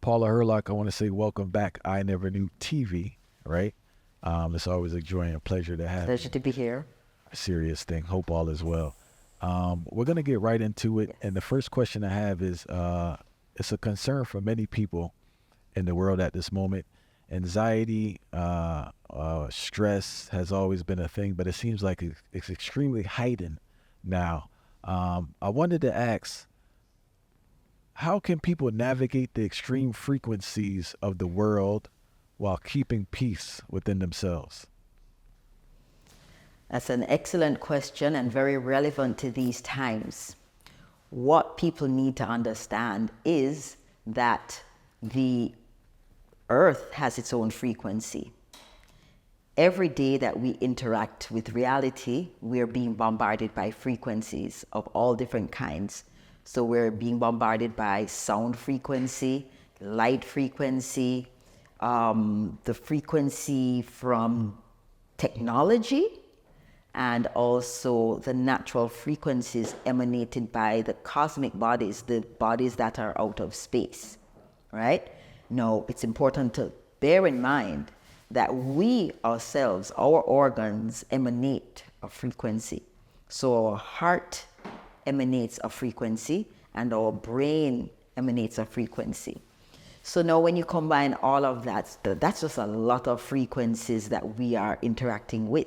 Paula Hurlock, I want to say welcome back. I Never Knew TV, right? It's always a joy and a pleasure to have Pleasure you. to be here. A serious thing. Hope all is well. We're going to get right into it. Yes. And the first question I have is it's a concern for many people in the world at this moment. Anxiety, stress has always been a thing, but it seems like it's extremely heightened now. I wanted to ask, how can people navigate the extreme frequencies of the world while keeping peace within themselves? That's an excellent question and very relevant to these times. What people need to understand is that the earth has its own frequency. Every day that we interact with reality, we're being bombarded by frequencies of all different kinds. So we're being bombarded by sound frequency, light frequency, the frequency from technology, and also the natural frequencies emanated by the cosmic bodies, the bodies that are out of space, right? Now, it's important to bear in mind that we ourselves, our organs emanate a frequency. So our heart emanates a frequency and our brain emanates a frequency. So now when you combine all of that, that's just a lot of frequencies that we are interacting with.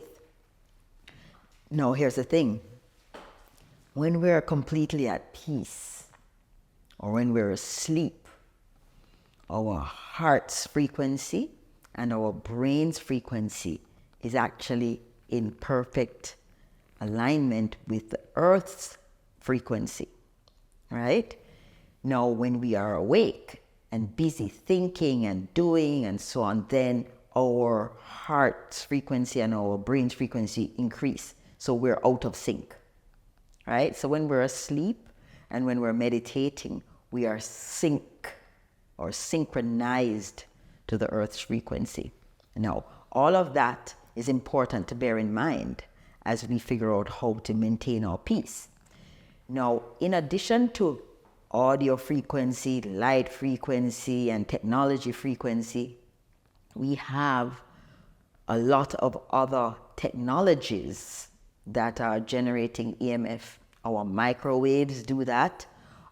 Now, here's the thing. When we're completely at peace, or when we're asleep, our heart's frequency and our brain's frequency is actually in perfect alignment with the earth's frequency, right? Now, when we are awake and busy thinking and doing and so on, then our heart's frequency and our brain's frequency increase. So we're out of sync, right? So when we're asleep and when we're meditating, we are sync or synchronized to the earth's frequency. Now, all of that is important to bear in mind as we figure out how to maintain our peace. Now, in addition to audio frequency, light frequency, and technology frequency, we have a lot of other technologies that are generating EMF. Our microwaves do that.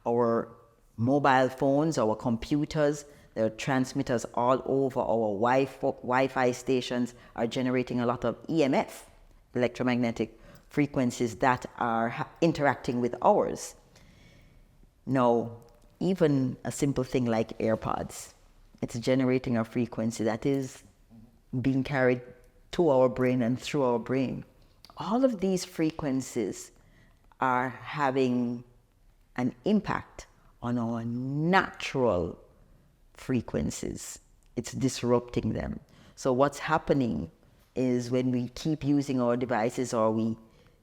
Our mobile phones, our computers, there are transmitters all over. Our Wi-Fi stations are generating a lot of EMF, electromagnetic frequencies that are interacting with ours. Now, even a simple thing like AirPods, it's generating a frequency that is being carried to our brain and through our brain. All of these frequencies are having an impact on our natural frequencies. It's disrupting them. So what's happening is when we keep using our devices, or we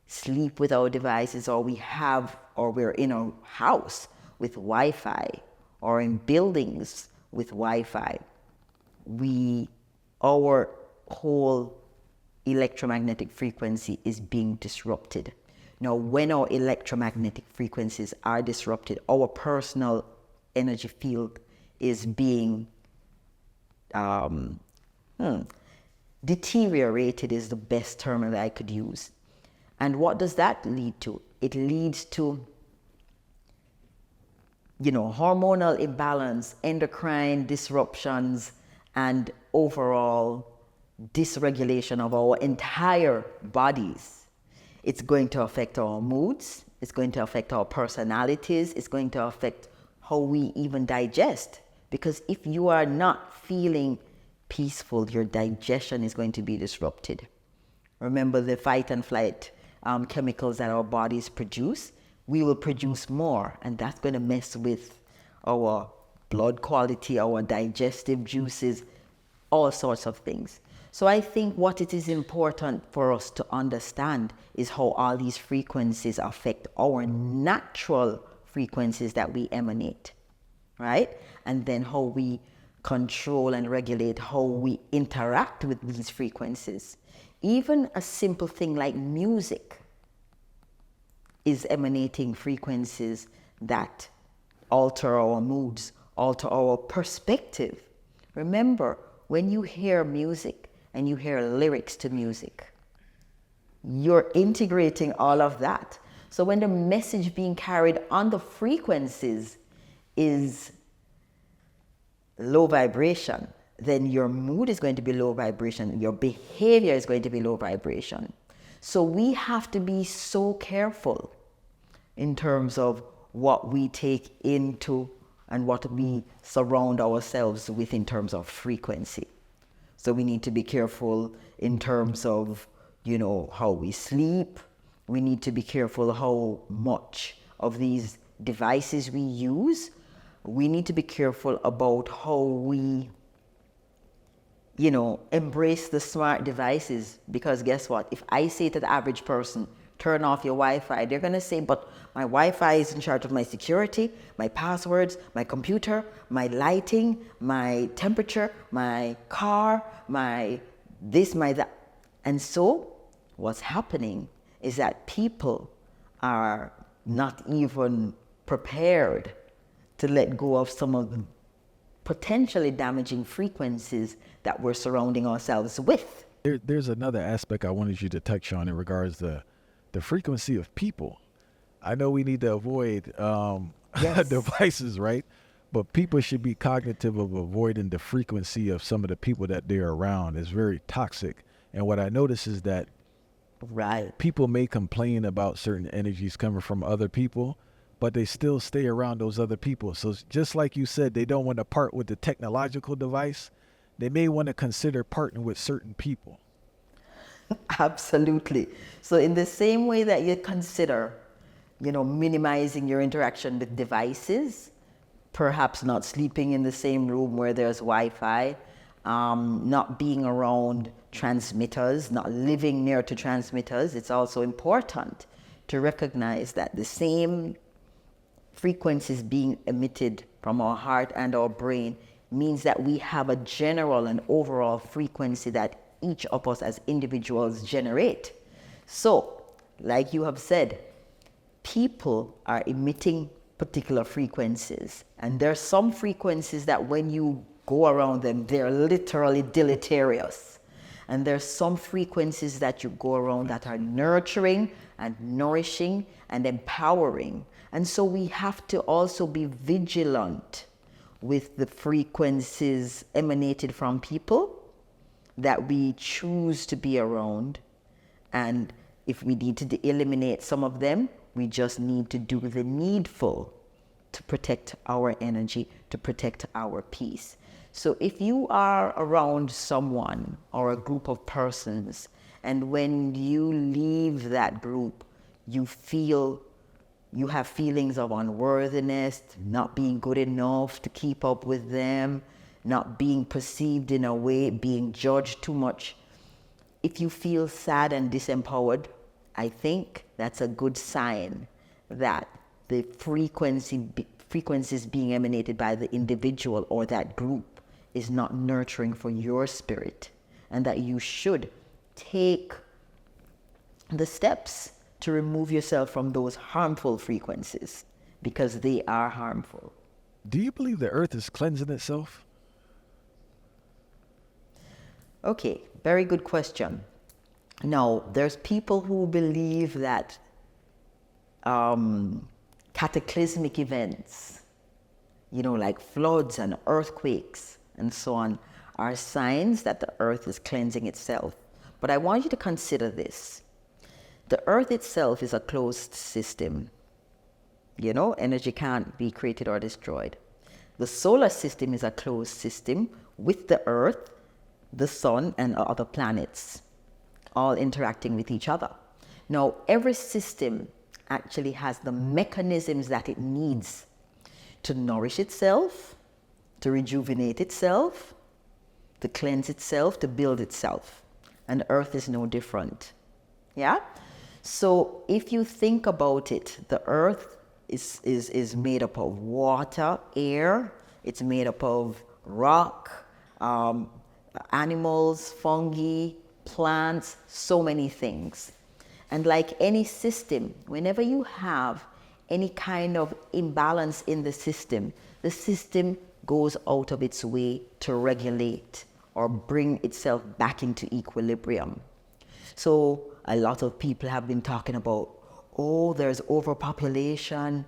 sleep with our devices, or we're in a house with Wi-Fi, or in buildings with Wi-Fi, our whole electromagnetic frequency is being disrupted. Now, when our electromagnetic frequencies are disrupted, our personal energy field is being deteriorated is the best term that I could use. And what does that lead to? It leads to, hormonal imbalance, endocrine disruptions, and overall dysregulation of our entire bodies. It's going to affect our moods, it's going to affect our personalities, it's going to affect how we even digest. Because if you are not feeling peaceful, your digestion is going to be disrupted. Remember the fight and flight chemicals that our bodies produce? We will produce more, and that's going to mess with our blood quality, our digestive juices, all sorts of things. So I think what it is important for us to understand is how all these frequencies affect our natural frequencies that we emanate, right? And then how we control and regulate how we interact with these frequencies. Even a simple thing like music is emanating frequencies that alter our moods, alter our perspective. Remember, when you hear music and you hear lyrics to music, you're integrating all of that. So when the message being carried on the frequencies is low vibration, then your mood is going to be low vibration, your behavior is going to be low vibration. So we have to be so careful in terms of what we take into and what we surround ourselves with in terms of frequency. So we need to be careful in terms of, how we sleep. We need to be careful how much of these devices we use. We need to be careful about how we, embrace the smart devices, because guess what? If I say to the average person, turn off your Wi-Fi, they're going to say, but my Wi-Fi is in charge of my security, my passwords, my computer, my lighting, my temperature, my car, my this, my that. And so what's happening is that people are not even prepared to let go of some of the potentially damaging frequencies that we're surrounding ourselves with. There's another aspect I wanted you to touch on in regards to the frequency of people. I know we need to avoid Yes. devices, right? But people should be cognitive of avoiding the frequency of some of the people that they're around. It's very toxic. And what I notice is that Right. people may complain about certain energies coming from other people, but they still stay around those other people. So just like you said, they don't want to part with the technological device. They may want to consider partnering with certain people. Absolutely. So in the same way that you consider, minimizing your interaction with devices, perhaps not sleeping in the same room where there's Wi-Fi, not being around transmitters, not living near to transmitters, it's also important to recognize that the same frequencies being emitted from our heart and our brain means that we have a general and overall frequency that each of us as individuals generate. So, like you have said, people are emitting particular frequencies, and there are some frequencies that when you go around them, they're literally deleterious. And there's some frequencies that you go around that are nurturing and nourishing and empowering. And so we have to also be vigilant with the frequencies emanated from people that we choose to be around. And if we need to eliminate some of them, we just need to do the needful to protect our energy, to protect our peace. So if you are around someone or a group of persons, and when you leave that group, you have feelings of unworthiness, not being good enough to keep up with them, not being perceived in a way, being judged too much. If you feel sad and disempowered, I think that's a good sign that the frequencies being emanated by the individual or that group is not nurturing for your spirit, and that you should take the steps to remove yourself from those harmful frequencies, because they are harmful. Do you believe the earth is cleansing itself? Okay, very good question. Now, there's people who believe that cataclysmic events, like floods and earthquakes and so on, are signs that the earth is cleansing itself. But I want you to consider this. The earth itself is a closed system. Energy can't be created or destroyed. The solar system is a closed system with the earth, the sun, and other planets, all interacting with each other. Now, every system actually has the mechanisms that it needs to nourish itself, to rejuvenate itself, to cleanse itself, to build itself. And Earth is no different. Yeah? So if you think about it, the Earth is made up of water, air, it's made up of rock, animals, fungi, plants, so many things. And like any system, whenever you have any kind of imbalance in the system goes out of its way to regulate or bring itself back into equilibrium. So a lot of people have been talking about, oh, there's overpopulation,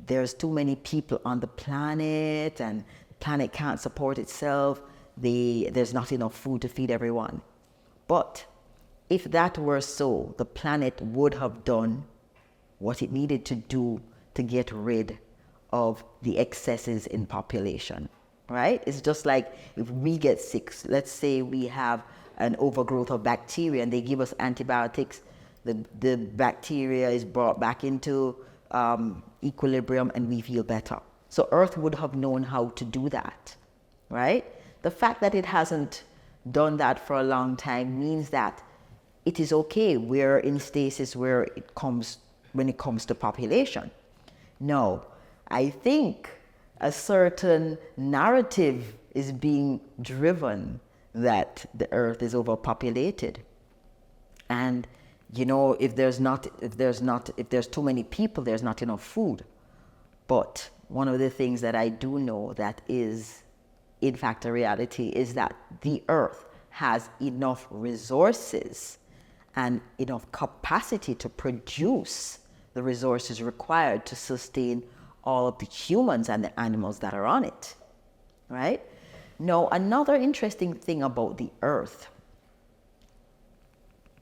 there's too many people on the planet, and the planet can't support itself, there's not enough food to feed everyone. But if that were so, the planet would have done what it needed to do to get rid of the excesses in population, right? It's just like if we get sick, let's say we have an overgrowth of bacteria and they give us antibiotics, the bacteria is brought back into equilibrium and we feel better. So Earth would have known how to do that, right? The fact that it hasn't done that for a long time means that it is okay. We're in stasis when it comes to population. No, I think a certain narrative is being driven that the Earth is overpopulated. And if there's too many people, there's not enough food. But one of the things that I do know that is in fact a reality is that the Earth has enough resources and enough capacity to produce the resources required to sustain all of the humans and the animals that are on it, right? Now, another interesting thing about the Earth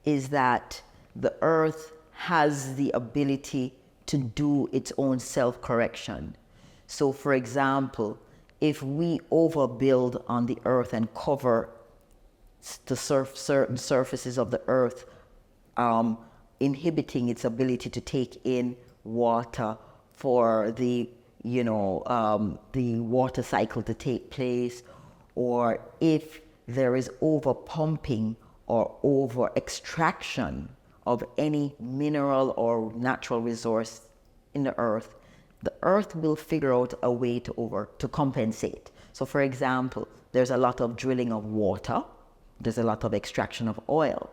is that the Earth has the ability to do its own self-correction. So, for example, if we overbuild on the Earth and cover certain surfaces of the Earth, inhibiting its ability to take in water for the water cycle to take place, or if there is over pumping or over extraction of any mineral or natural resource in the Earth will figure out a way to compensate. So for example, there's a lot of drilling of water, there's a lot of extraction of oil.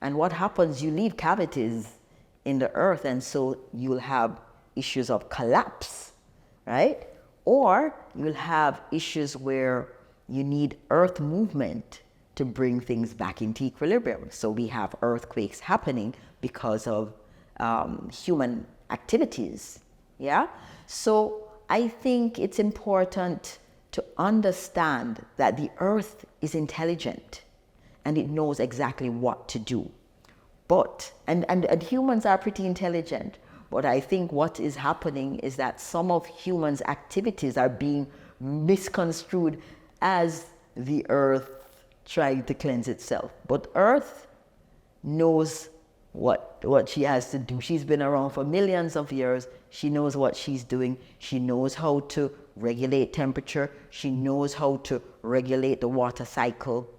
And what happens, you leave cavities in the Earth, and so you'll have issues of collapse, right? Or you'll have issues where you need earth movement to bring things back into equilibrium. So we have earthquakes happening because of human activities, yeah? So I think it's important to understand that the Earth is intelligent and it knows exactly what to do. But, and humans are pretty intelligent, but I think what is happening is that some of humans' activities are being misconstrued as the Earth trying to cleanse itself. But Earth knows what she has to do. She's been around for millions of years. She knows what she's doing. She knows how to regulate temperature. She knows how to regulate the water cycle.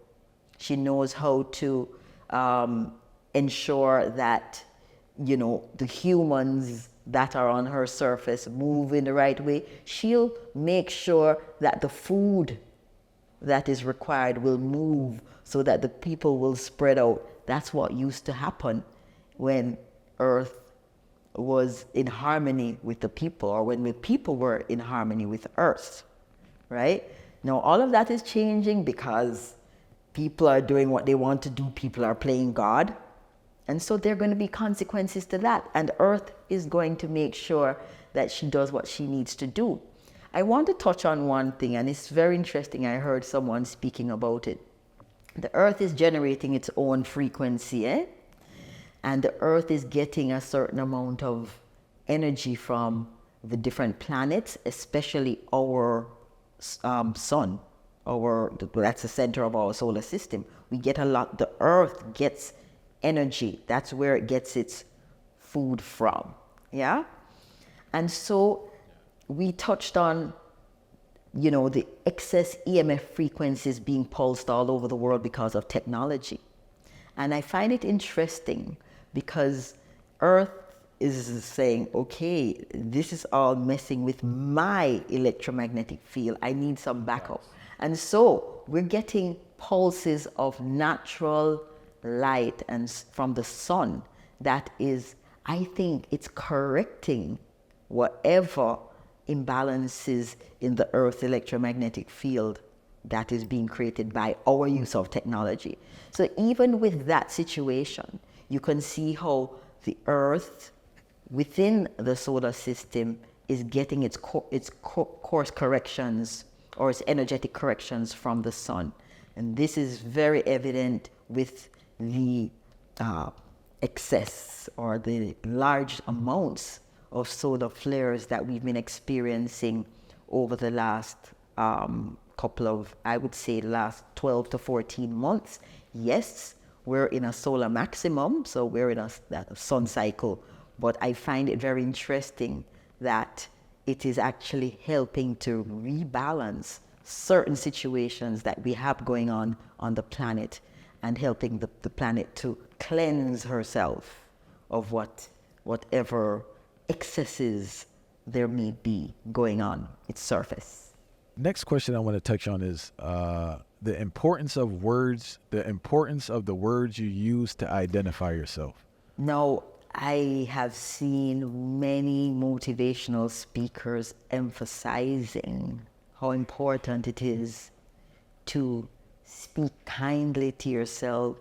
She knows how to ensure that, the humans that are on her surface move in the right way. She'll make sure that the food that is required will move so that the people will spread out. That's what used to happen when Earth was in harmony with the people, or when the people were in harmony with Earth, right? Now, all of that is changing because people are doing what they want to do. People are playing God. And so there are going to be consequences to that. And Earth is going to make sure that she does what she needs to do. I want to touch on one thing, and it's very interesting. I heard someone speaking about it. The Earth is generating its own frequency, and the Earth is getting a certain amount of energy from the different planets, especially our sun. That's the center of our solar system. We get a lot. The Earth gets energy. That's where it gets its food from. Yeah? And so we touched on, the excess EMF frequencies being pulsed all over the world because of technology. And I find it interesting because Earth is saying, okay, this is all messing with my electromagnetic field. I need some backup. And so we're getting pulses of natural light and from the sun that is, I think it's correcting whatever imbalances in the Earth's electromagnetic field that is being created by our use of technology. So even with that situation, you can see how the Earth within the solar system is getting its course corrections or its energetic corrections from the sun. And this is very evident with the excess or the large amounts of solar flares that we've been experiencing over the last couple of, I would say, last 12 to 14 months. Yes, we're in a solar maximum, so we're in a sun cycle, but I find it very interesting that it is actually helping to rebalance certain situations that we have going on the planet and helping the planet to cleanse herself of whatever excesses there may be going on its surface. Next question I want to touch on is the importance of words, the importance of the words you use to identify yourself. Now, I have seen many motivational speakers emphasizing how important it is to speak kindly to yourself,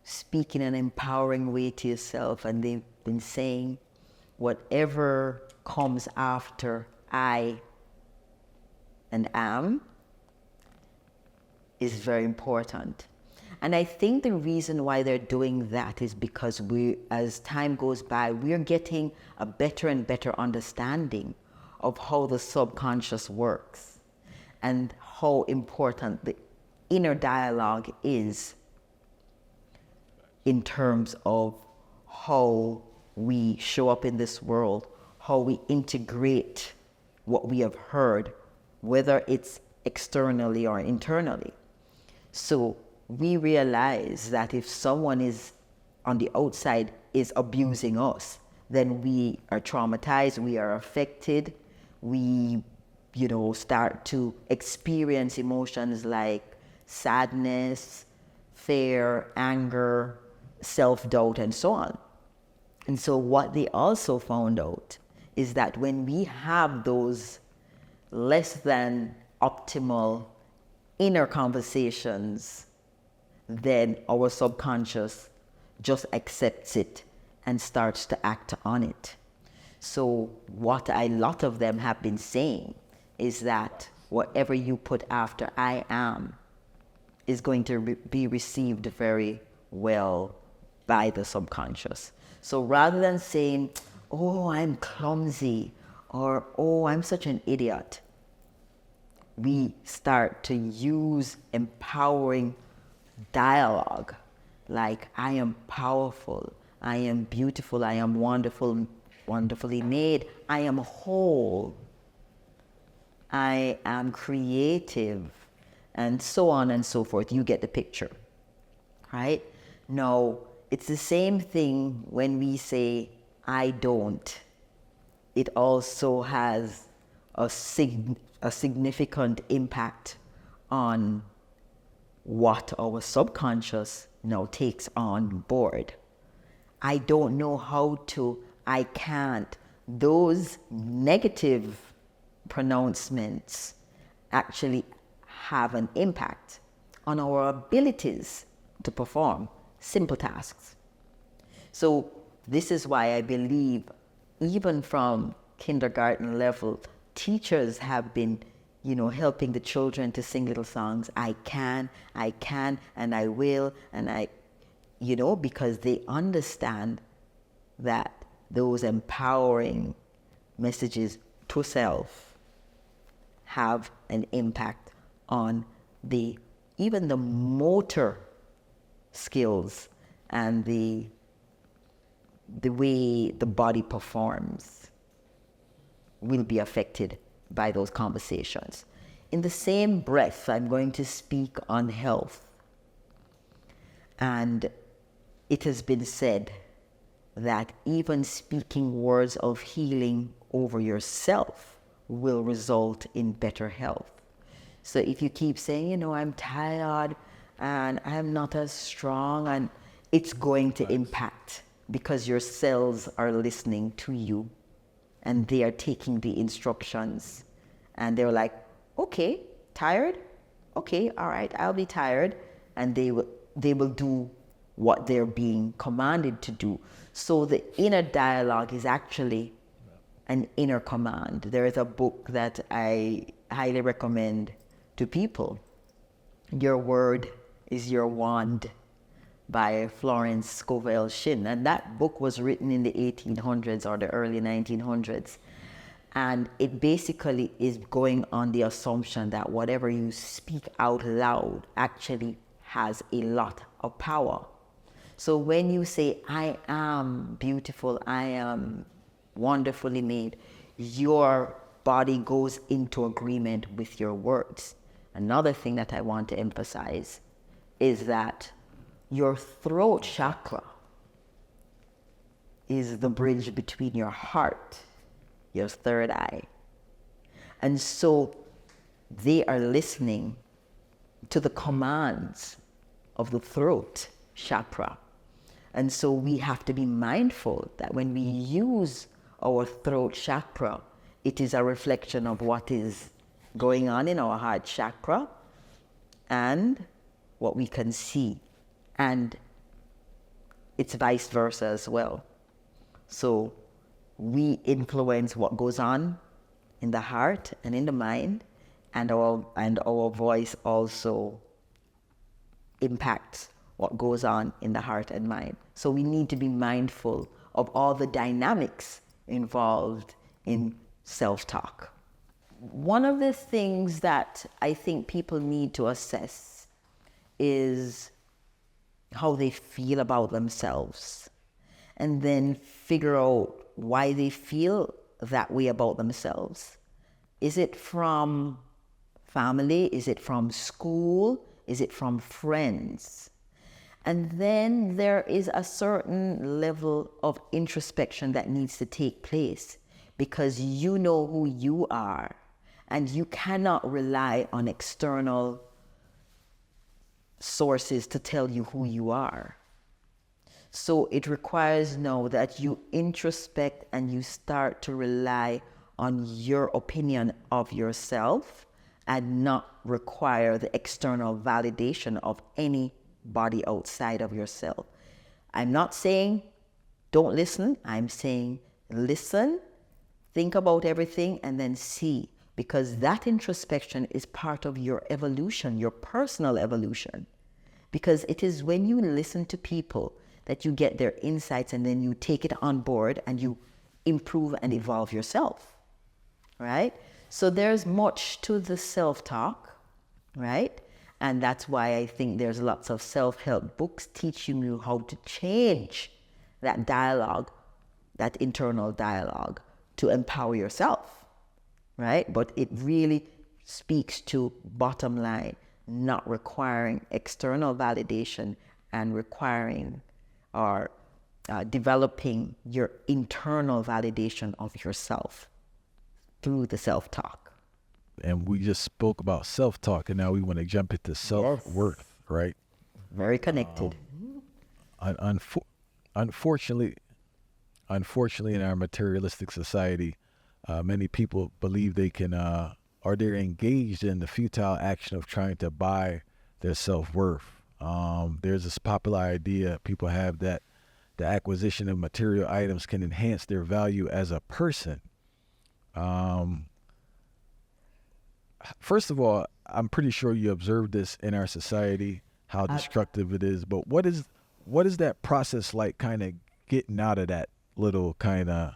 speak in an empowering way to yourself, and they've been saying whatever comes after I and am is very important. And I think the reason why they're doing that is because as time goes by, we're getting a better and better understanding of how the subconscious works and how important the inner dialogue is in terms of how we show up in this world, how we integrate what we have heard, whether it's externally or internally. So we realize that if someone is on the outside is abusing us, then we are traumatized, we are affected, we, start to experience emotions like sadness, fear, anger, self-doubt, and so on. And so what they also found out is that when we have those less than optimal inner conversations, then our subconscious just accepts it and starts to act on it. So what a lot of them have been saying is that whatever you put after I am is going to be received very well by the subconscious. So rather than saying, oh, I'm clumsy, or oh, I'm such an idiot, we start to use empowering dialogue like I am powerful, I am beautiful, I am wonderful, wonderfully made, I am whole, I am creative, and so on and so forth. You get the picture, right? Now, it's the same thing when we say I don't. It also has a significant impact on what our subconscious now takes on board. I don't know how to, I can't. Those negative pronouncements actually have an impact on our abilities to perform simple tasks. So this is why I believe even from kindergarten level, teachers have been helping the children to sing little songs. I can, and I will, and I, because they understand that those empowering messages to self have an impact on even the motor skills and the way the body performs will be affected by those conversations. In the same breath, I'm going to speak on health. And it has been said that even speaking words of healing over yourself will result in better health. So if you keep saying, I'm tired and I'm not as strong, and it's going to impact because your cells are listening to you and they are taking the instructions, and they're like, okay, tired? Okay, all right, I'll be tired. And they will do what they're being commanded to do. So the inner dialogue is actually an inner command. There is a book that I highly recommend to people. Your Word is Your Wand by Florence Scovel Shinn. And that book was written in the 1800s or the early 1900s. And it basically is going on the assumption that whatever you speak out loud actually has a lot of power. So when you say, I am beautiful, I am wonderfully made, your body goes into agreement with your words. Another thing that I want to emphasize is that your throat chakra is the bridge between your heart, your third eye. And so they are listening to the commands of the throat chakra. And so we have to be mindful that when we use our throat chakra, it is a reflection of what is going on in our heart chakra and what we can see. And it's vice versa as well. So we influence what goes on in the heart and in the mind, and our voice also impacts what goes on in the heart and mind. So we need to be mindful of all the dynamics involved in self-talk. One of the things that I think people need to assess is how they feel about themselves, and then figure out why they feel that way about themselves. Is it from family? Is it from school? Is it from friends? And then there is a certain level of introspection that needs to take place, because you know who you are, and you cannot rely on external sources to tell you who you are. So it requires now that you introspect and you start to rely on your opinion of yourself and not require the external validation of anybody outside of yourself. I'm not saying don't listen. I'm saying listen, think about everything, and then see, because that introspection is part of your evolution, your personal evolution. Because it is when you listen to people that you get their insights, and then you take it on board and you improve and evolve yourself, right? So there's much to the self-talk, right? And that's why I think there's lots of self-help books teaching you how to change that dialogue, that internal dialogue, to empower yourself, right? But it really speaks to, bottom line, not requiring external validation and requiring or developing your internal validation of yourself through the self-talk. And we just spoke about self-talk, and now we want to jump into self-worth, right? Very connected. Unfortunately, in our materialistic society, many people believe they can, or they're engaged in the futile action of trying to buy their self-worth. There's this popular idea people have that the acquisition of material items can enhance their value as a person. First of all, I'm pretty sure you observed this in our society, how destructive it is. But what is that process like, kind of getting out of that little kind of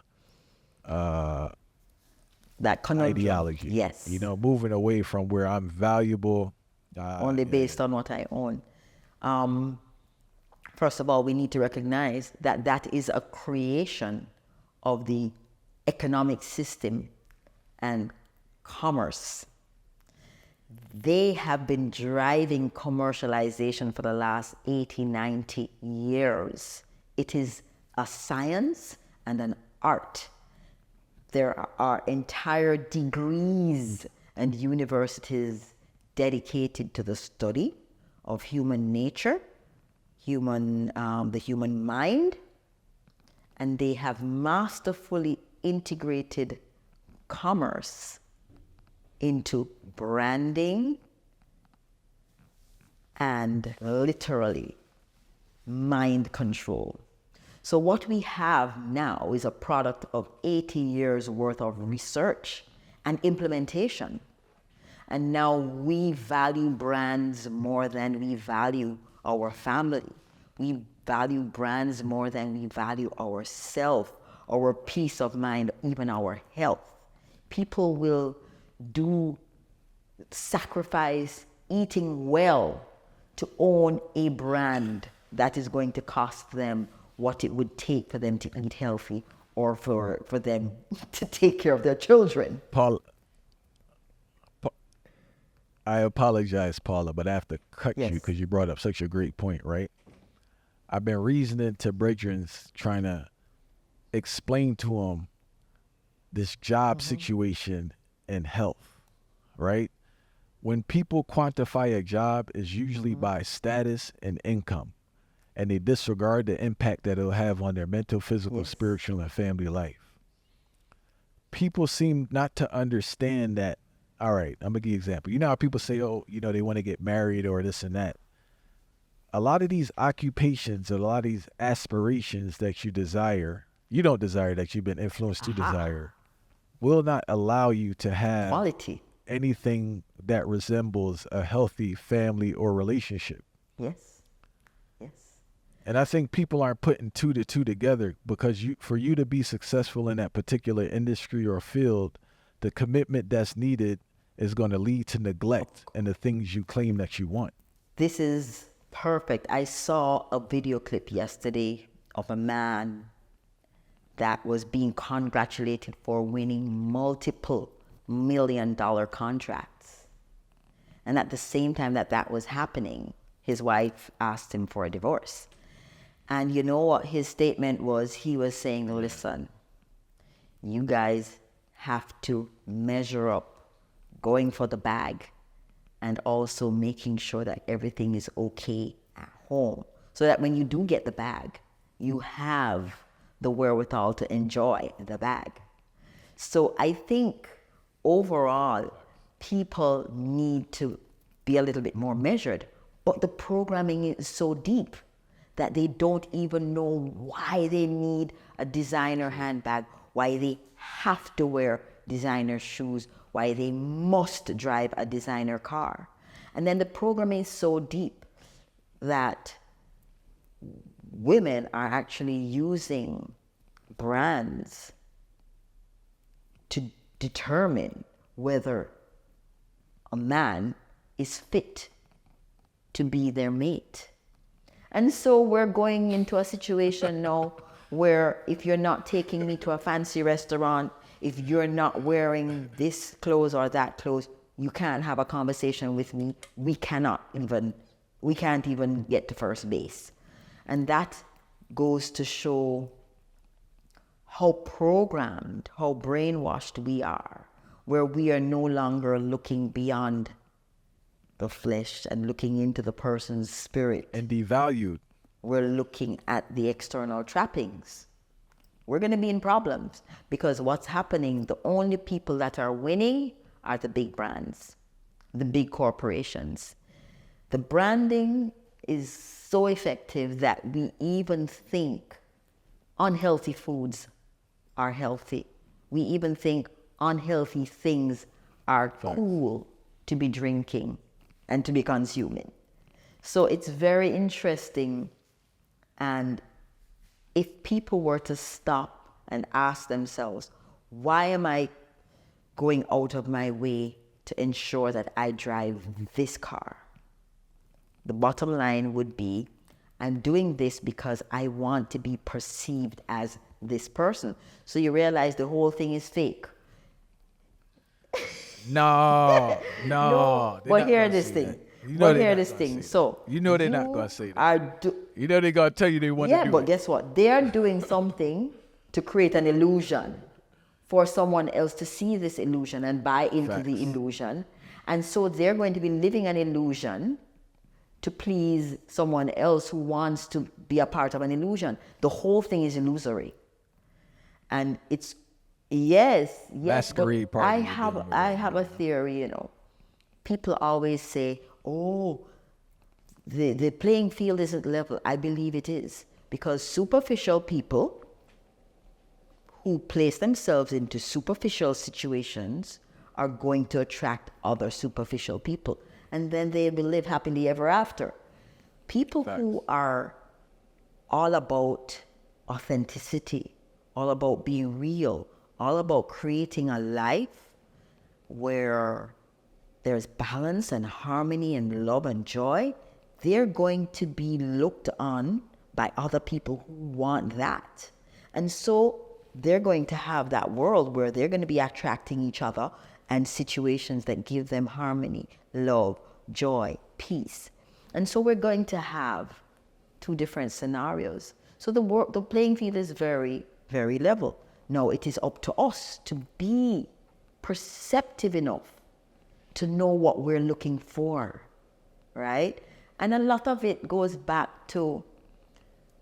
that conundrum. ideology? Yes. You know, moving away from where I'm valuable. Only based on what I own. First of all, we need to recognize that that is a creation of the economic system and commerce. They have been driving commercialization for the last 80, 90 years. It is a science and an art. There are entire degrees and universities dedicated to the study of human nature, the human mind, and they have masterfully integrated commerce into branding and literally mind control. So what we have now is a product of 80 years worth of research and implementation. And now we value brands more than we value our family. We value brands more than we value ourselves, our peace of mind, even our health. People will sacrifice eating well to own a brand that is going to cost them what it would take for them to eat healthy or for them to take care of their children. I apologize, Paula, but I have to cut Yes. you because you brought up such a great point, right? I've been reasoning to brethrens, trying to explain to them this job situation and health, right? When people quantify a job, it's usually by status and income, and they disregard the impact that it'll have on their mental, physical, Yes. spiritual, and family life. People seem not to understand that. All right, I'm gonna give you an example. You know how people say, oh, they want to get married or this and that. A lot of these occupations, a lot of these aspirations that you don't desire, that you've been influenced to desire, will not allow you to have Quality. anything that resembles a healthy family or relationship. Yes. Yes. And I think people aren't putting two to two together, because for you to be successful in that particular industry or field, the commitment that's needed is going to lead to neglect and the things you claim that you want. This is perfect. I saw a video clip yesterday of a man that was being congratulated for winning multiple $1 million contracts. And at the same time that was happening, his wife asked him for a divorce. And you know what his statement was? He was saying, listen, you guys have to measure up going for the bag and also making sure that everything is okay at home, so that when you do get the bag, you have the wherewithal to enjoy the bag. So I think overall, people need to be a little bit more measured, but the programming is so deep that they don't even know why they need a designer handbag, why they have to wear designer shoes, why they must drive a designer car. And then the programming is so deep that women are actually using brands to determine whether a man is fit to be their mate. And so we're going into a situation now where if you're not taking me to a fancy restaurant, if you're not wearing this clothes or that clothes, you can't have a conversation with me. We can't even get to first base. And that goes to show how programmed, how brainwashed we are, where we are no longer looking beyond the flesh and looking into the person's spirit. And devalued. We're looking at the external trappings. We're going to be in problems, because what's happening, the only people that are winning are the big brands, the big corporations. The branding is so effective that we even think unhealthy foods are healthy. We even think unhealthy things are cool to be drinking and to be consuming. So it's very interesting. And if people were to stop and ask themselves, why am I going out of my way to ensure that I drive this car? The bottom line would be, I'm doing this because I want to be perceived as this person. So you realize the whole thing is fake. No. But hear this thing. But hear this thing. So they're not going to say that. They're going to tell you they want to do it. Yeah, but guess what? They are doing something to create an illusion for someone else to see this illusion and buy into the illusion. And so they're going to be living an illusion to please someone else who wants to be a part of an illusion. The whole thing is illusory. And it's Yes, yes, but masquerade party we're dealing with I right have now, a you know? theory, you know. People always say, "Oh, the playing field isn't level." I believe it is because superficial people who place themselves into superficial situations are going to attract other superficial people, and then they will live happily ever after. People Facts. who are all about authenticity, all about being real, all about creating a life where there's balance and harmony and love and joy, they're going to be looked on by other people who want that. And so they're going to have that world where they're going to be attracting each other and situations that give them harmony, love, joy, peace. And so we're going to have two different scenarios. So the playing field is very, very level. Now it is up to us to be perceptive enough to know what we're looking for, right? And a lot of it goes back to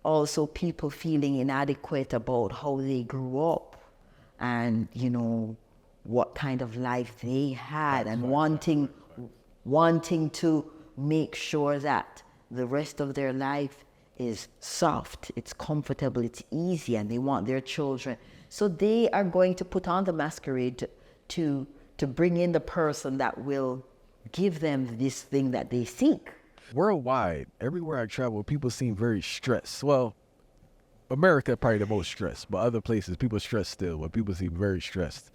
also people feeling inadequate about how they grew up and, you know, what kind of life they had and wanting to make sure that the rest of their life is soft, it's comfortable, it's easy, and they want their children. So they are going to put on the masquerade to bring in the person that will give them this thing that they seek. Worldwide, everywhere I travel, people seem very stressed. Well, America probably the most stressed, but other places people stress still, but people seem very stressed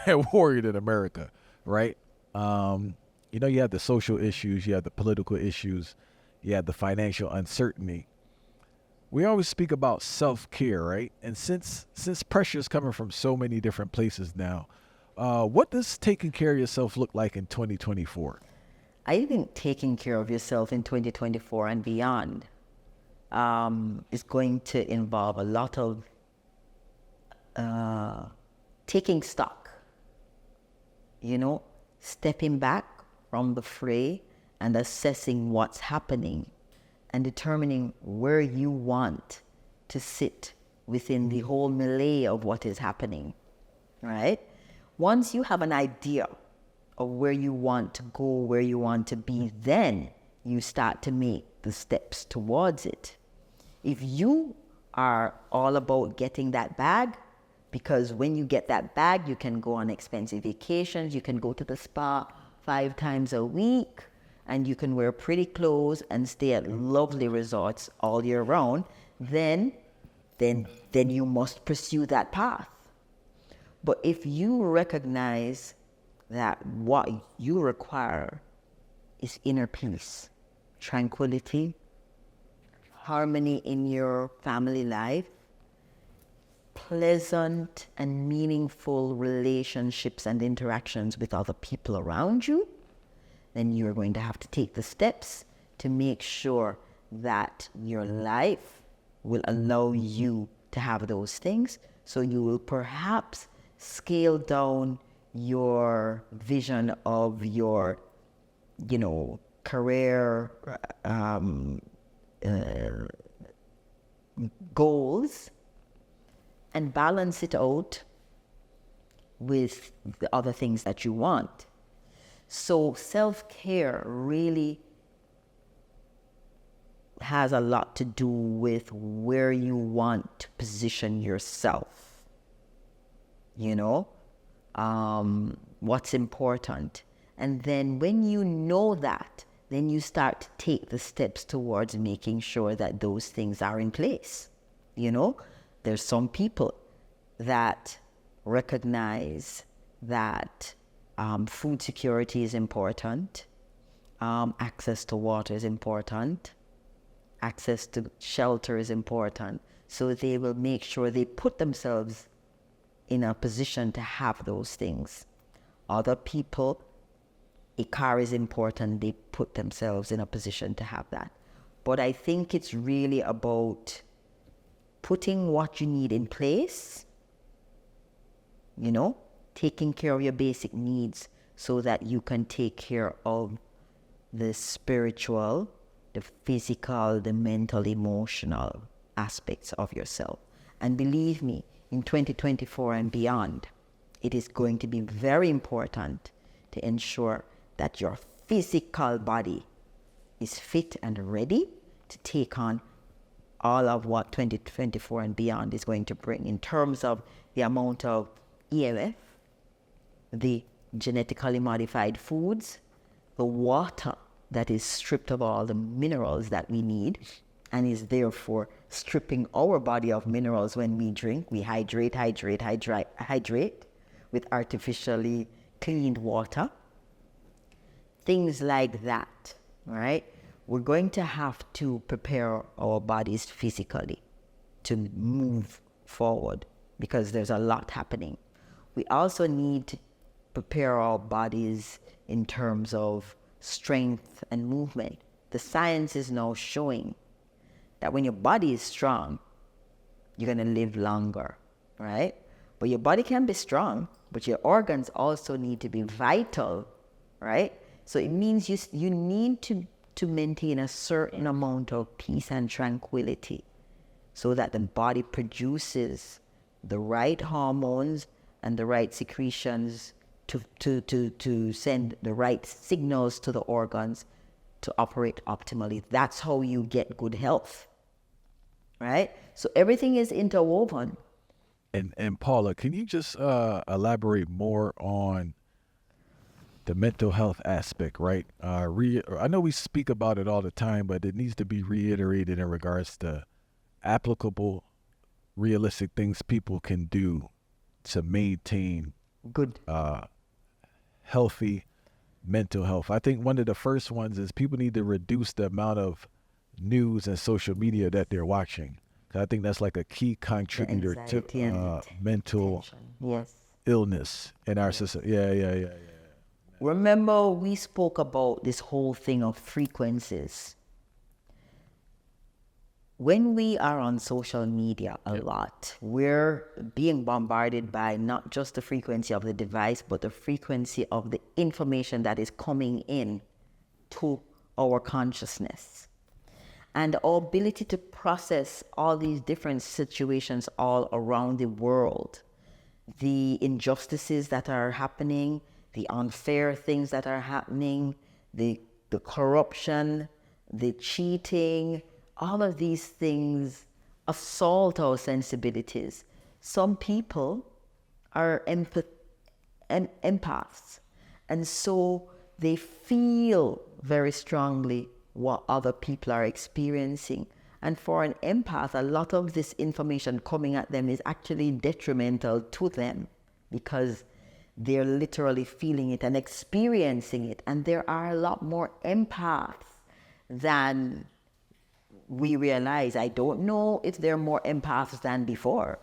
and worried in America, right? You know, you have the social issues, you have the political issues, you have the financial uncertainty. We always speak about self-care, right? And since pressure is coming from so many different places now, what does taking care of yourself look like in 2024? I think taking care of yourself in 2024 and beyond is going to involve a lot of taking stock, you know, stepping back from the fray and assessing what's happening and determining where you want to sit within the whole melee of what is happening, right? Once you have an idea of where you want to go, where you want to be, then you start to make the steps towards it. If you are all about getting that bag, because when you get that bag, you can go on expensive vacations, you can go to the spa 5 times a week, and you can wear pretty clothes and stay at lovely resorts all year round, then you must pursue that path. But if you recognize that what you require is inner peace, tranquility, harmony in your family life, pleasant and meaningful relationships and interactions with other people around you, then you're going to have to take the steps to make sure that your life will allow you to have those things. So you will perhaps scale down your vision of your, you know, career goals and balance it out with the other things that you want. So self-care really has a lot to do with where you want to position yourself. You know, what's important. And then when you know that, then you start to take the steps towards making sure that those things are in place. You know, there's some people that recognize that food security is important, access to water is important, access to shelter is important. So they will make sure they put themselves in a position to have those things. Other people, a car is important, they put themselves in a position to have that. But I think it's really about putting what you need in place, you know, taking care of your basic needs so that you can take care of the spiritual, the physical, the mental, emotional aspects of yourself. And believe me, in 2024 and beyond, it is going to be very important to ensure that your physical body is fit and ready to take on all of what 2024 and beyond is going to bring in terms of the amount of EMF, the genetically modified foods, the water that is stripped of all the minerals that we need and is therefore stripping our body of minerals when we drink. We hydrate with artificially cleaned water. Things like that, right? We're going to have to prepare our bodies physically to move forward because there's a lot happening. We also need to prepare our bodies in terms of strength and movement. The science is now showing that when your body is strong, you're going to live longer, right? But your body can be strong, but your organs also need to be vital, right? So it means you need to maintain a certain amount of peace and tranquility so that the body produces the right hormones and the right secretions to send the right signals to the organs to operate optimally. That's how you get good health, right? So everything is interwoven. And Paula, can you just elaborate more on the mental health aspect, right? I know we speak about it all the time, but it needs to be reiterated in regards to applicable, realistic things people can do to maintain Good. healthy mental health. I think one of the first ones is people need to reduce the amount of news and social media that they're watching. 'Cause I think that's like a key contributor to mental illness in our society. Yeah. Remember, we spoke about this whole thing of frequencies. When we are on social media a lot, we're being bombarded by not just the frequency of the device, but the frequency of the information that is coming in to our consciousness. And our ability to process all these different situations all around the world, the injustices that are happening, the unfair things that are happening, the corruption, the cheating, all of these things assault our sensibilities. Some people are empaths, and so they feel very strongly what other people are experiencing. And for an empath, a lot of this information coming at them is actually detrimental to them because they're literally feeling it and experiencing it. And there are a lot more empaths than we realize. I don't know if there are more empaths than before,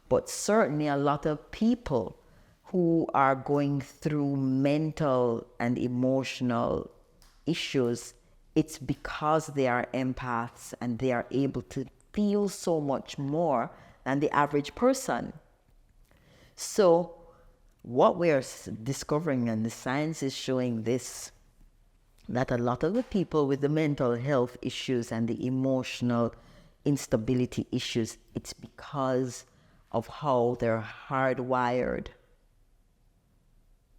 but certainly a lot of people who are going through mental and emotional issues, it's because they are empaths and they are able to feel so much more than the average person. So what we're discovering, and the science is showing this, that a lot of the people with the mental health issues and the emotional instability issues, it's because of how they're hardwired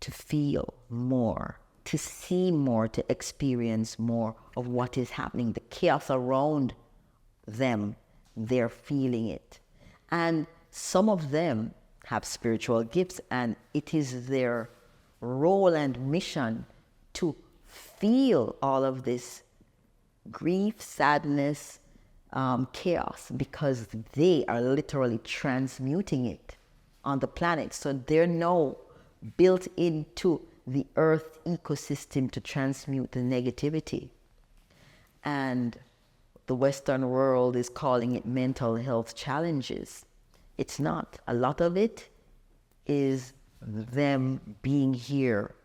to feel more, to see more, to experience more of what is happening, the chaos around them, they're feeling it. And some of them have spiritual gifts, and it is their role and mission to feel all of this grief, sadness, chaos, because they are literally transmuting it on the planet. So they're now built into the earth ecosystem to transmute the negativity. And the Western world is calling it mental health challenges. It's not. A lot of it is them being here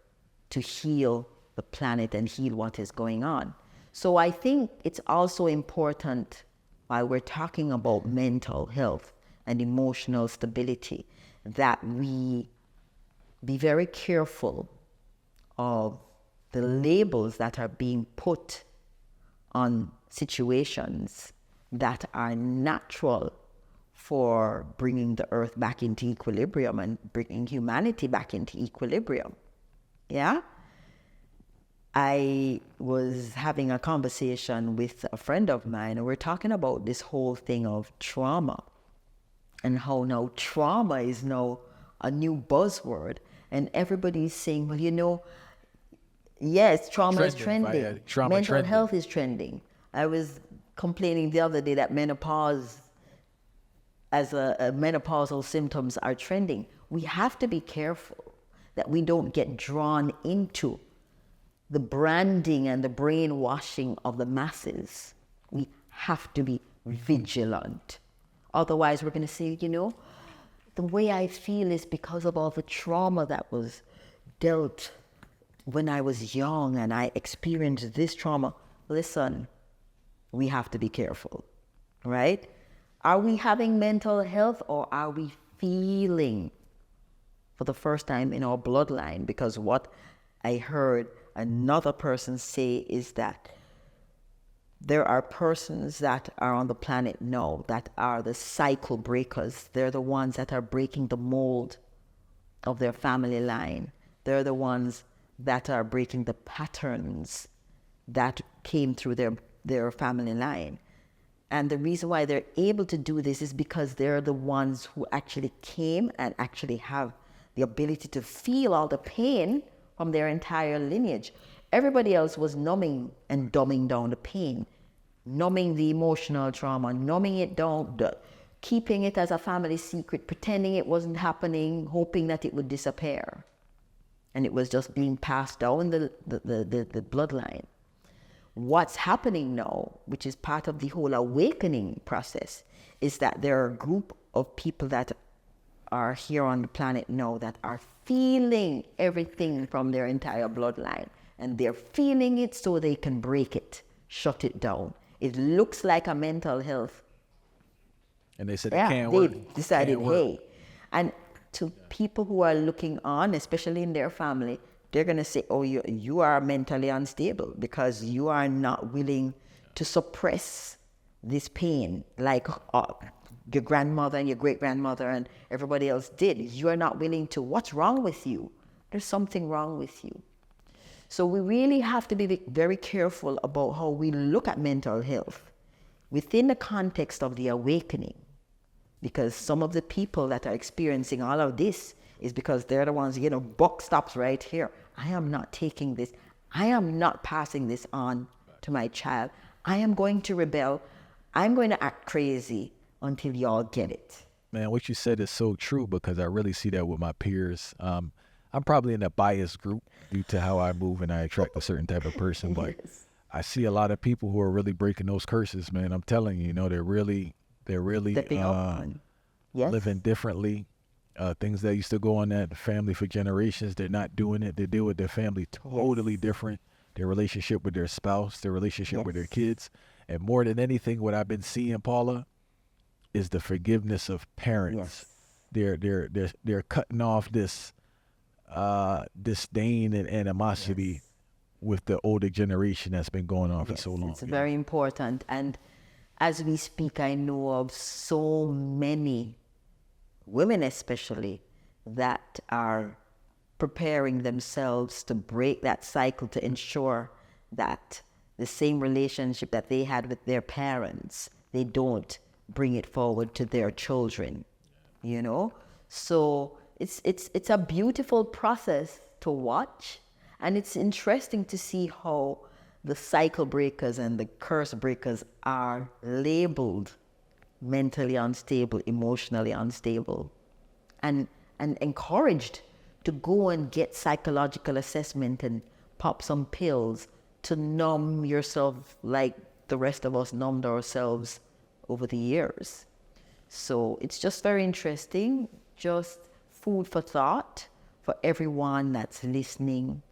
to heal the planet and heal what is going on. So I think it's also important, while we're talking about mental health and emotional stability, that we be very careful of the labels that are being put on situations that are natural for bringing the earth back into equilibrium and bringing humanity back into equilibrium. Yeah? I was having a conversation with a friend of mine, and we're talking about this whole thing of trauma and how now trauma is now a new buzzword, and everybody's saying, well, you know, yes, trauma is trending. Mental health is trending. I was complaining the other day that menopause as a menopausal symptoms are trending. We have to be careful that we don't get drawn into the branding and the brainwashing of the masses. We have to be vigilant. Otherwise, we're going to say, you know, the way I feel is because of all the trauma that was dealt when I was young and I experienced this trauma. Listen, we have to be careful, right? Are we having mental health, or are we feeling for the first time in our bloodline? Because what I heard another person say is that there are persons that are on the planet now that are the cycle breakers. They're the ones that are breaking the mold of their family line. They're the ones that are breaking the patterns that came through their family line. And the reason why they're able to do this is because they're the ones who actually came and actually have the ability to feel all the pain from their entire lineage. Everybody else was numbing and dumbing down the pain, numbing the emotional trauma, numbing it down, keeping it as a family secret, pretending it wasn't happening, hoping that it would disappear. And it was just being passed down the bloodline. What's happening now, which is part of the whole awakening process, is that there are a group of people that are here on the planet now that are feeling everything from their entire bloodline. And they're feeling it so they can break it, shut it down. It looks like a mental health. And they said it can't work. They've decided, hey. And to people who are looking on, especially in their family, they're going to say, oh, you are mentally unstable because you are not willing to suppress this pain like your grandmother and your great-grandmother and everybody else did. You are not willing to. What's wrong with you? There's something wrong with you. So we really have to be very careful about how we look at mental health within the context of the awakening, because some of the people that are experiencing all of this is because they're the ones, buck stops right here. I am not taking this. I am not passing this on to my child. I am going to rebel. I'm going to act crazy until y'all get it. Man, what you said is so true, because I really see that with my peers. I'm probably in a biased group due to how I move and I attract a certain type of person, but yes. I see a lot of people who are really breaking those curses, man. I'm telling you, they're really yes. living differently. Things that used to go on that family for generations, they're not doing it. They deal with their family totally different. Their relationship with their spouse, their relationship with their kids. And more than anything, what I've been seeing, Paula, is the forgiveness of parents. They're cutting off this disdain and animosity with the older generation that's been going on for so long. It's very important. And as we speak, I know of so many women especially that are preparing themselves to break that cycle, to ensure that the same relationship that they had with their parents, they don't bring it forward to their children, So it's a beautiful process to watch, and it's interesting to see how the cycle breakers and the curse breakers are labeled mentally unstable, emotionally unstable, and encouraged to go and get psychological assessment and pop some pills to numb yourself like the rest of us numbed ourselves over the years. So it's just very interesting, just food for thought for everyone that's listening,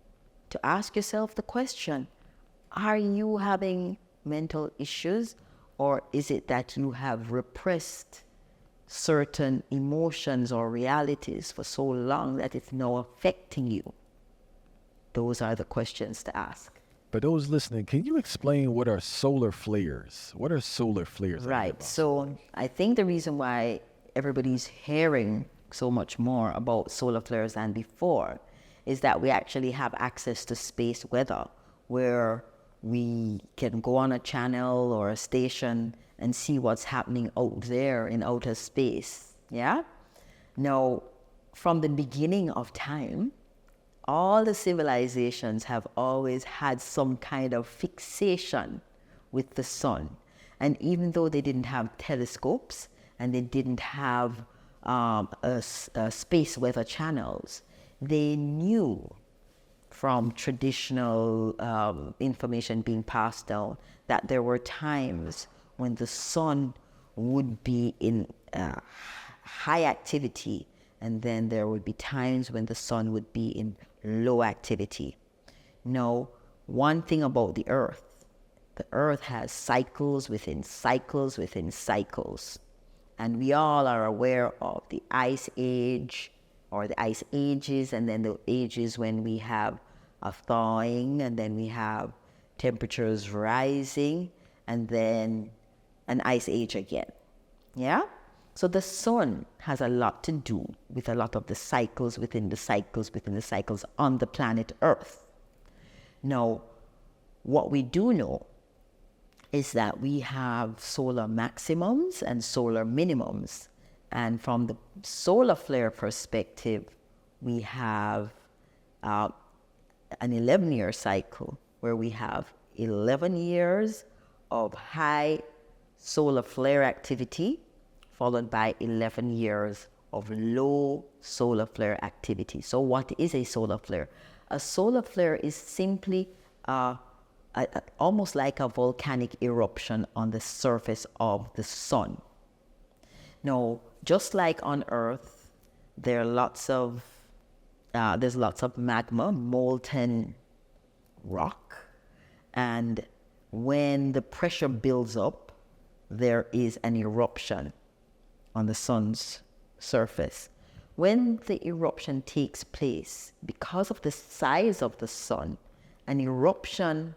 to ask yourself the question, are you having mental issues, or is it that you have repressed certain emotions or realities for so long that it's now affecting you? Those are the questions to ask. For those listening, can you explain what are solar flares? What are solar flares? Right. So I think the reason why everybody's hearing so much more about solar flares than before is that we actually have access to space weather, where we can go on a channel or a station and see what's happening out there in outer space. Yeah? Now, from the beginning of time, all the civilizations have always had some kind of fixation with the sun. And even though they didn't have telescopes and they didn't have space weather channels, they knew from traditional information being passed down that there were times when the sun would be in high activity, and then there would be times when the sun would be in low activity. Now, one thing about the earth has cycles within cycles within cycles. And we all are aware of the ice age or the ice ages, and then the ages when we have a thawing, and then we have temperatures rising, and then an ice age again. Yeah? So the sun has a lot to do with a lot of the cycles within the cycles within the cycles on the planet Earth. Now, what we do know is that we have solar maximums and solar minimums. And from the solar flare perspective, we have an 11-year cycle where we have 11 years of high solar flare activity, followed by 11 years of low solar flare activity. So what is a solar flare? A solar flare is simply almost like a volcanic eruption on the surface of the sun. Now, just like on Earth, there's lots of magma, molten rock, and when the pressure builds up, there is an eruption on the sun's surface. When the eruption takes place, because of the size of the sun, an eruption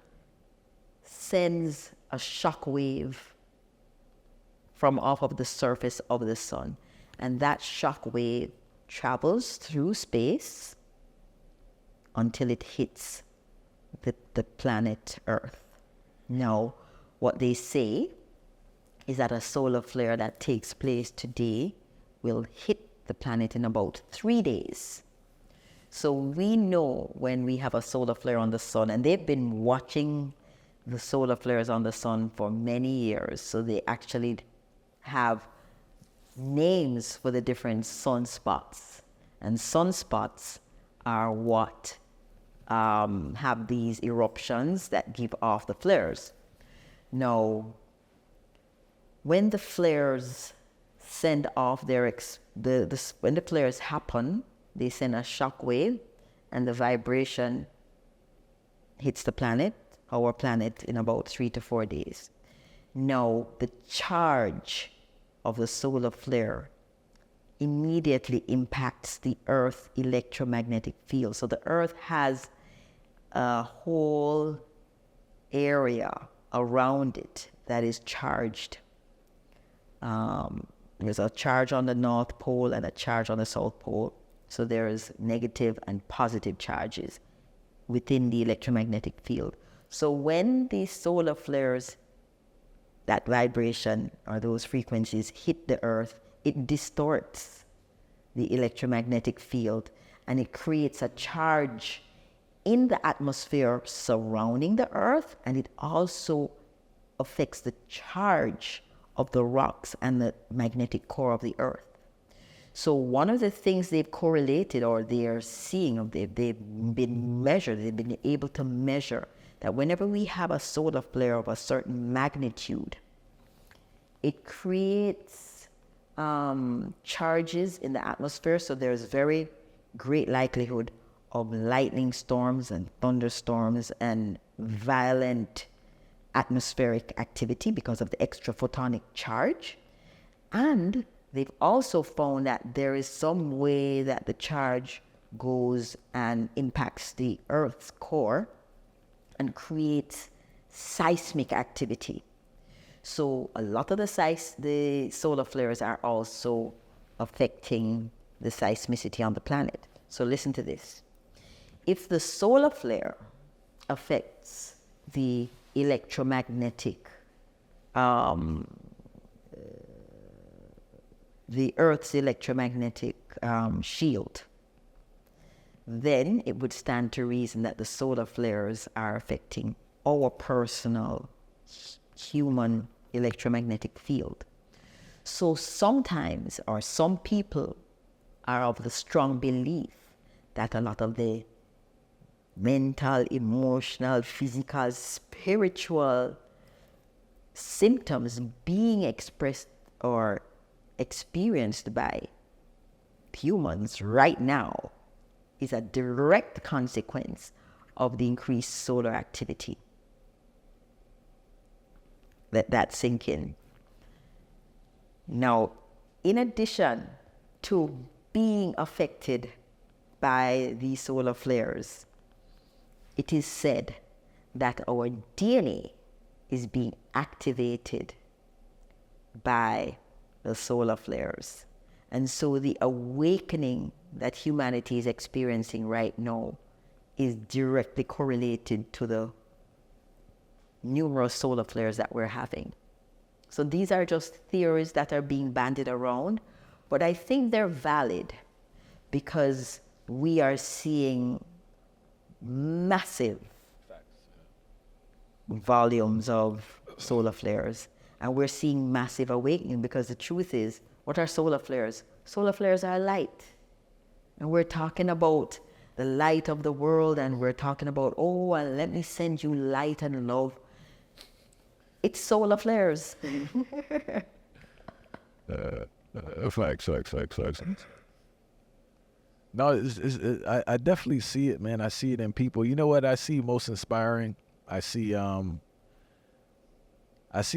sends a shock wave from off of the surface of the sun, and that shock wave travels through space until it hits the planet Earth. Now, what they say is that a solar flare that takes place today will hit the planet in about 3 days. So we know when we have a solar flare on the sun, and they've been watching the solar flares on the sun for many years, so they actually have names for the different sunspots. And sunspots are what have these eruptions that give off the flares. Now, when the flares send off when the flares happen, they send a shock wave, and the vibration hits the planet, our planet, in about 3 to 4 days. Now, the charge of the solar flare immediately impacts the Earth electromagnetic field. So the Earth has a whole area around it that is charged. There's a charge on the North Pole and a charge on the South Pole. So there's negative and positive charges within the electromagnetic field. So when these solar flares, that vibration or those frequencies hit the Earth, it distorts the electromagnetic field, and it creates a charge in the atmosphere surrounding the Earth, and it also affects the charge of the rocks and the magnetic core of the Earth. So one of the things they've correlated, or they're seeing, or they've been able to measure that whenever we have a solar flare of a certain magnitude, it creates charges in the atmosphere. So there's very great likelihood of lightning storms and thunderstorms and violent atmospheric activity because of the extra photonic charge. And they've also found that there is some way that the charge goes and impacts the Earth's core. and creates seismic activity. So a lot of the solar flares are also affecting the seismicity on the planet. So listen to this. If the solar flare affects the electromagnetic, the Earth's electromagnetic shield, then it would stand to reason that the solar flares are affecting our personal human electromagnetic field. So sometimes, or some people are of the strong belief that a lot of the mental, emotional, physical, spiritual symptoms being expressed or experienced by humans right now is a direct consequence of the increased solar activity. Let that sink in. Now, in addition to being affected by these solar flares, it is said that our DNA is being activated by the solar flares. And so the awakening that humanity is experiencing right now is directly correlated to the numerous solar flares that we're having. So these are just theories that are being bandied around, but I think they're valid because we are seeing massive volumes of solar flares, and we're seeing massive awakening because the truth is, what are solar flares? Solar flares are light. And we're talking about the light of the world, and we're talking about, oh, and let me send you light and love. It's solar flares. Facts. No, I definitely see it, man. I see it in people. You know what I see most inspiring? I see a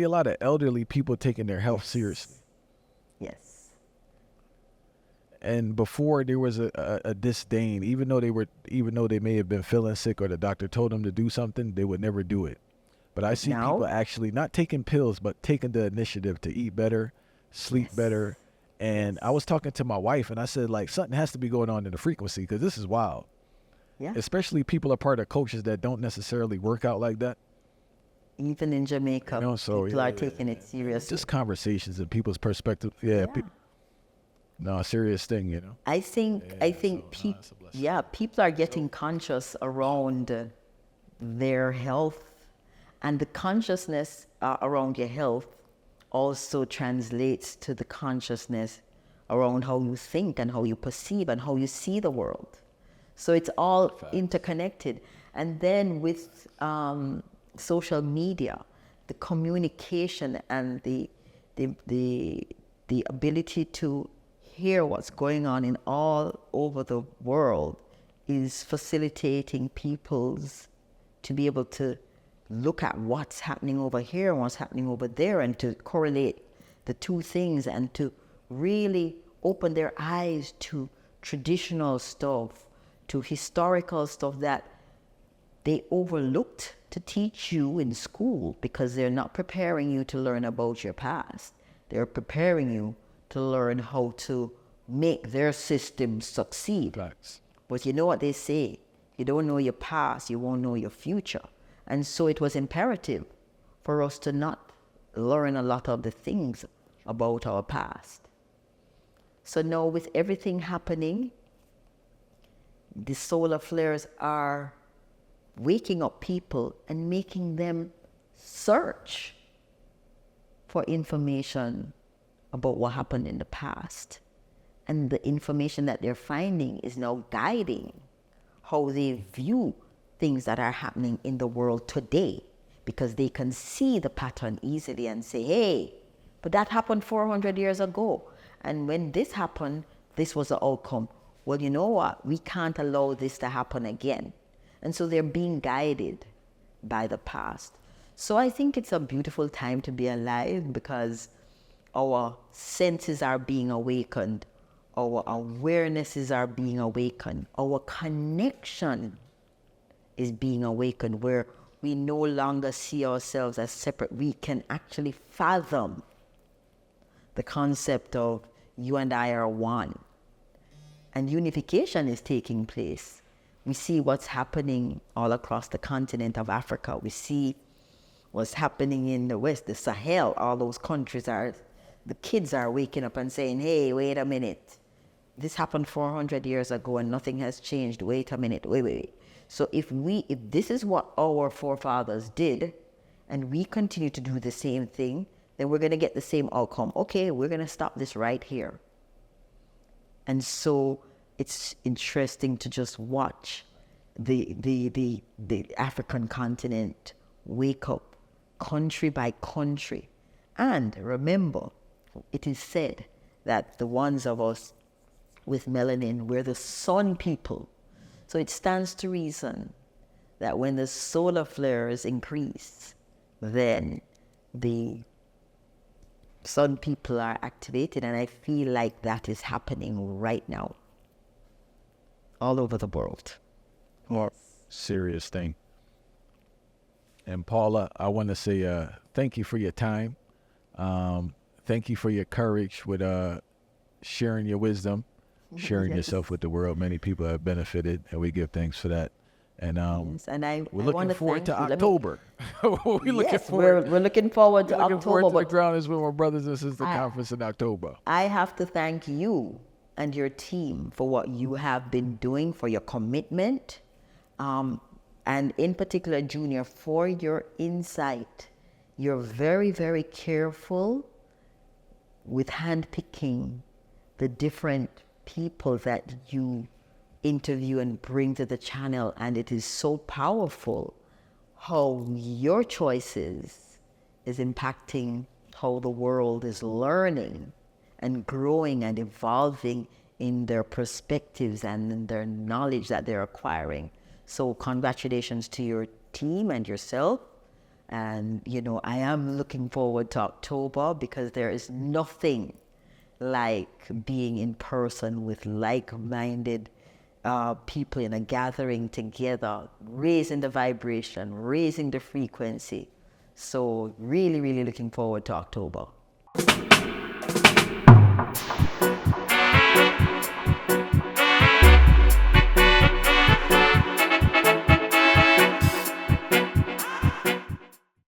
lot of elderly people taking their health seriously. Yes. And before there was a disdain, even though they may have been feeling sick or the doctor told them to do something, they would never do it. But I see people actually not taking pills, but taking the initiative to eat better, sleep better. And I was talking to my wife, and I said, like, something has to be going on in the frequency because this is wild. Yeah. Especially people are part of cultures that don't necessarily work out like that. Even in Jamaica, people are taking it seriously. Just conversations and people's perspective. Yeah. No, serious thing, you know. I think people are getting conscious around their health, and the consciousness around your health also translates to the consciousness around how you think and how you perceive and how you see the world. So it's all interconnected. And then with social media, the communication and the ability to hear what's going on in all over the world is facilitating people's to be able to look at what's happening over here and what's happening over there, and to correlate the two things and to really open their eyes to traditional stuff, to historical stuff that they overlooked to teach you in school because they're not preparing you to learn about your past. They're preparing you to learn how to make their system succeed. Facts. But you know what they say, you don't know your past, you won't know your future. And so it was imperative for us to not learn a lot of the things about our past. So now with everything happening, the solar flares are waking up people and making them search for information about what happened in the past. And the information that they're finding is now guiding how they view things that are happening in the world today, because they can see the pattern easily and say, hey, but that happened 400 years ago. And when this happened, this was the outcome. Well, you know what? We can't allow this to happen again. And so they're being guided by the past. So I think it's a beautiful time to be alive because our senses are being awakened. Our awarenesses are being awakened. Our connection is being awakened, where We no longer see ourselves as separate. We can actually fathom the concept of you and I are one. And unification is taking place. We see what's happening all across the continent of Africa. We see what's happening in the West, the Sahel. All those countries are, the kids are waking up and saying, hey, wait a minute. This happened 400 years ago and nothing has changed. Wait a minute, wait. So if this is what our forefathers did, and we continue to do the same thing, then we're going to get the same outcome. Okay, we're going to stop this right here. And so it's interesting to just watch the African continent wake up country by country. And remember, it is said that the ones of us with melanin, we're the sun people. So it stands to reason that when the solar flares increase, then the sun people are activated, and I feel like that is happening right now all over the world. More serious thing. And Paula, I want to say thank you for your time. Thank you for your courage with sharing your wisdom, sharing yourself with the world. Many people have benefited, and we give thanks for that. And, yes, and we're looking forward to October. We're looking forward to October. Looking forward to the Ground is with my brothers and sisters conference in October. I have to thank you and your team for what you have been doing, for your commitment, and in particular, Junior, for your insight. You're very, very careful with handpicking the different people that you interview and bring to the channel, and it is so powerful how your choices is impacting how the world is learning and growing and evolving in their perspectives and in their knowledge that they're acquiring. So congratulations to your team and yourself. And, you know, I am looking forward to October, because there is nothing like being in person with like-minded people in a gathering together, raising the vibration, raising the frequency. So really, really looking forward to October.